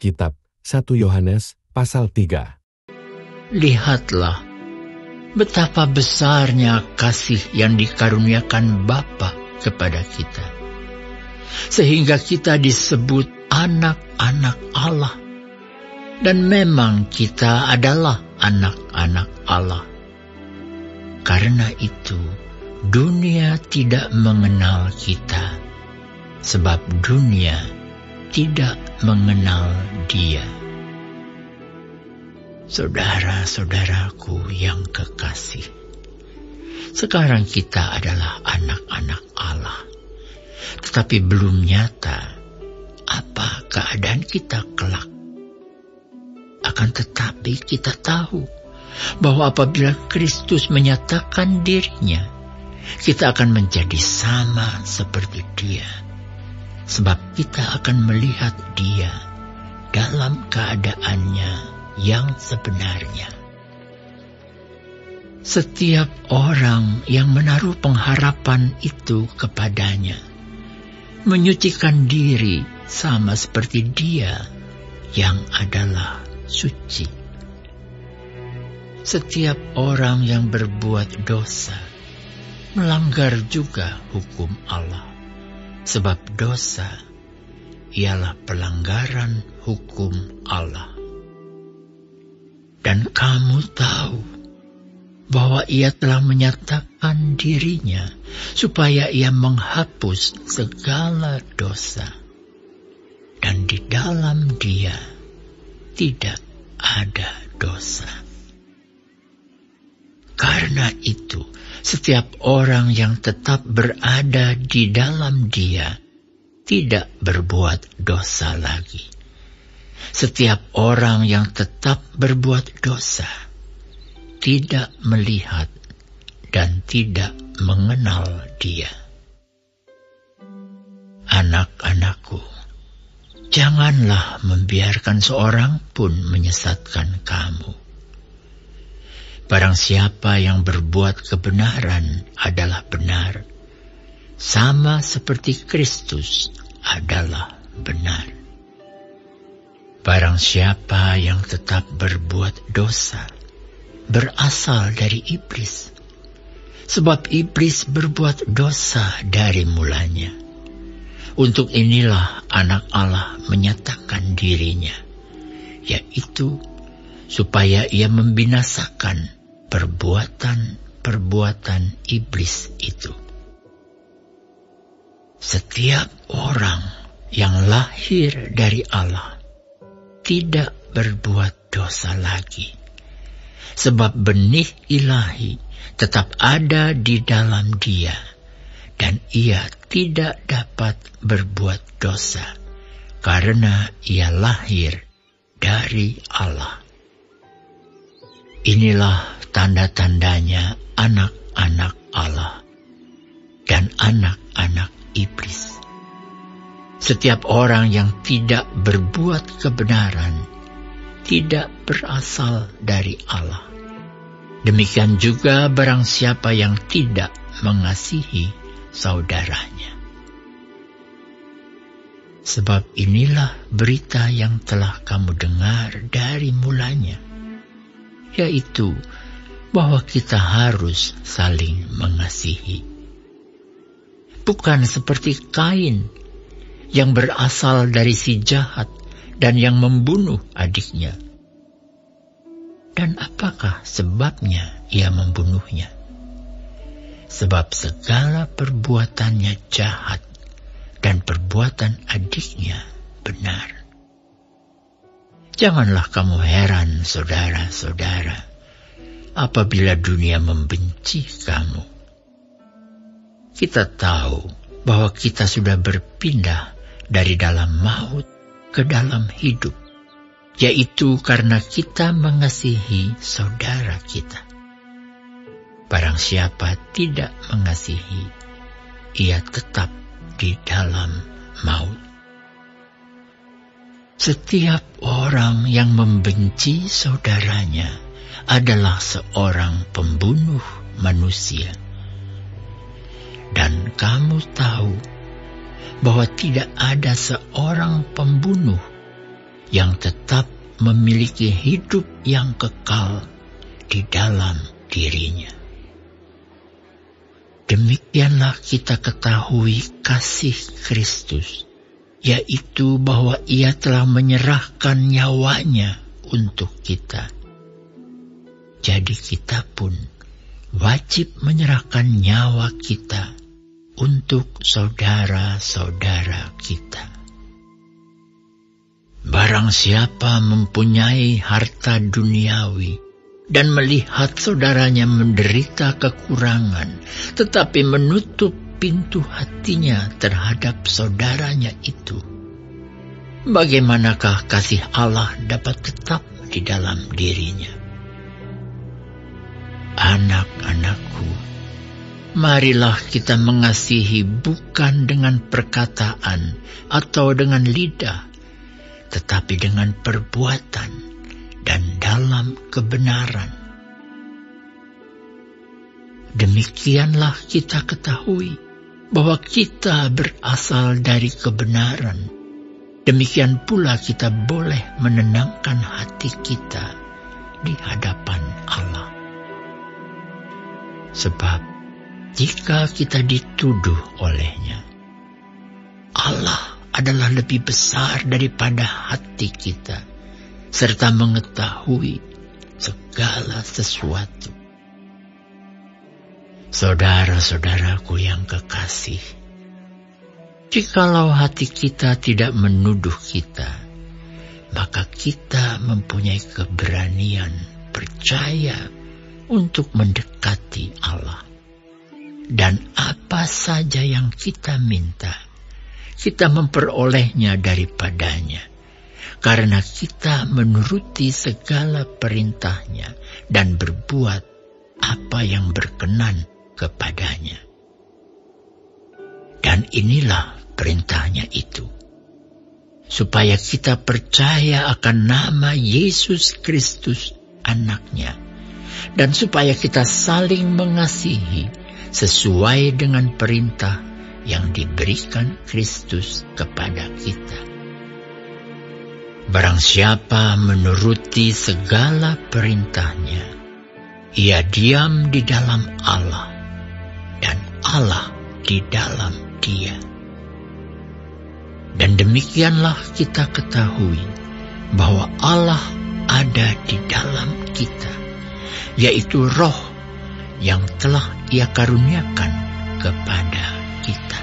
Kitab 1 Yohanes pasal 3. Lihatlah, betapa besarnya kasih yang dikaruniakan Bapa kepada kita, sehingga kita disebut anak-anak Allah. Dan memang kita adalah anak-anak Allah. Karena itu, dunia tidak mengenal kita, sebab dunia tidak mengenal Dia. Saudara-saudaraku yang kekasih, sekarang kita adalah anak-anak Allah, tetapi belum nyata apa keadaan kita kelak. Akan tetapi kita tahu bahwa apabila Kristus menyatakan dirinya, kita akan menjadi sama seperti Dia, sebab kita akan melihat Dia dalam keadaannya yang sebenarnya. Setiap orang yang menaruh pengharapan itu kepadanya menyucikan diri sama seperti Dia yang adalah suci. Setiap orang yang berbuat dosa melanggar juga hukum Allah, sebab dosa ialah pelanggaran hukum Allah. Dan kamu tahu bahwa Ia telah menyatakan dirinya supaya Ia menghapus segala dosa. Dan di dalam Dia tidak ada dosa. Karena itu, setiap orang yang tetap berada di dalam Dia tidak berbuat dosa lagi. Setiap orang yang tetap berbuat dosa tidak melihat dan tidak mengenal Dia. Anak-anakku, janganlah membiarkan seorang pun menyesatkan kamu. Barang siapa yang berbuat kebenaran adalah benar, sama seperti Kristus adalah benar. Barang siapa yang tetap berbuat dosa, berasal dari iblis, sebab iblis berbuat dosa dari mulanya. Untuk inilah anak Allah menyatakan dirinya, yaitu supaya Ia membinasakan perbuatan-perbuatan iblis itu. Setiap orang yang lahir dari Allah tidak berbuat dosa lagi, sebab benih ilahi tetap ada di dalam Dia, dan Ia tidak dapat berbuat dosa, karena Ia lahir dari Allah. Inilah tanda-tandanya anak-anak Allah dan anak-anak iblis. Setiap orang yang tidak berbuat kebenaran tidak berasal dari Allah. Demikian juga barang siapa yang tidak mengasihi saudaranya. Sebab inilah berita yang telah kamu dengar dari mulanya, yaitu bahwa kita harus saling mengasihi. Bukan seperti Kain yang berasal dari si jahat dan yang membunuh adiknya. Dan apakah sebabnya ia membunuhnya? Sebab segala perbuatannya jahat dan perbuatan adiknya benar. Janganlah kamu heran, saudara-saudara, apabila dunia membenci kamu. Kita tahu bahwa kita sudah berpindah dari dalam maut ke dalam hidup, yaitu karena kita mengasihi saudara kita. Barang siapa tidak mengasihi, ia tetap di dalam maut. Setiap orang yang membenci saudaranya adalah seorang pembunuh manusia. Dan kamu tahu bahwa tidak ada seorang pembunuh yang tetap memiliki hidup yang kekal di dalam dirinya. Demikianlah kita ketahui kasih Kristus, yaitu bahwa Ia telah menyerahkan nyawanya untuk kita. Jadi kita pun wajib menyerahkan nyawa kita untuk saudara-saudara kita. Barang siapa mempunyai harta duniawi dan melihat saudaranya menderita kekurangan, tetapi menutup pintu hatinya terhadap saudaranya itu, bagaimanakah kasih Allah dapat tetap di dalam dirinya? Anak-anakku, marilah kita mengasihi bukan dengan perkataan atau dengan lidah, tetapi dengan perbuatan dan dalam kebenaran. Demikianlah kita ketahui bahwa kita berasal dari kebenaran. Demikian pula kita boleh menenangkan hati kita di hadapan Allah. Sebab jika kita dituduh olehnya, Allah adalah lebih besar daripada hati kita, serta mengetahui segala sesuatu. Saudara-saudaraku yang kekasih, jikalau hati kita tidak menuduh kita, maka kita mempunyai keberanian percaya untuk mendekati Allah. Dan apa saja yang kita minta, kita memperolehnya daripadanya, karena kita menuruti segala perintahnya dan berbuat apa yang berkenan kepadanya. Dan inilah perintahnya itu, supaya kita percaya akan nama Yesus Kristus Anaknya, dan supaya kita saling mengasihi sesuai dengan perintah yang diberikan Kristus kepada kita. Barang siapa menuruti segala perintahnya, ia diam di dalam Allah, dan Allah di dalam dia. Dan demikianlah kita ketahui bahwa Allah ada di dalam kita, yaitu Roh yang telah Ia karuniakan kepada kita.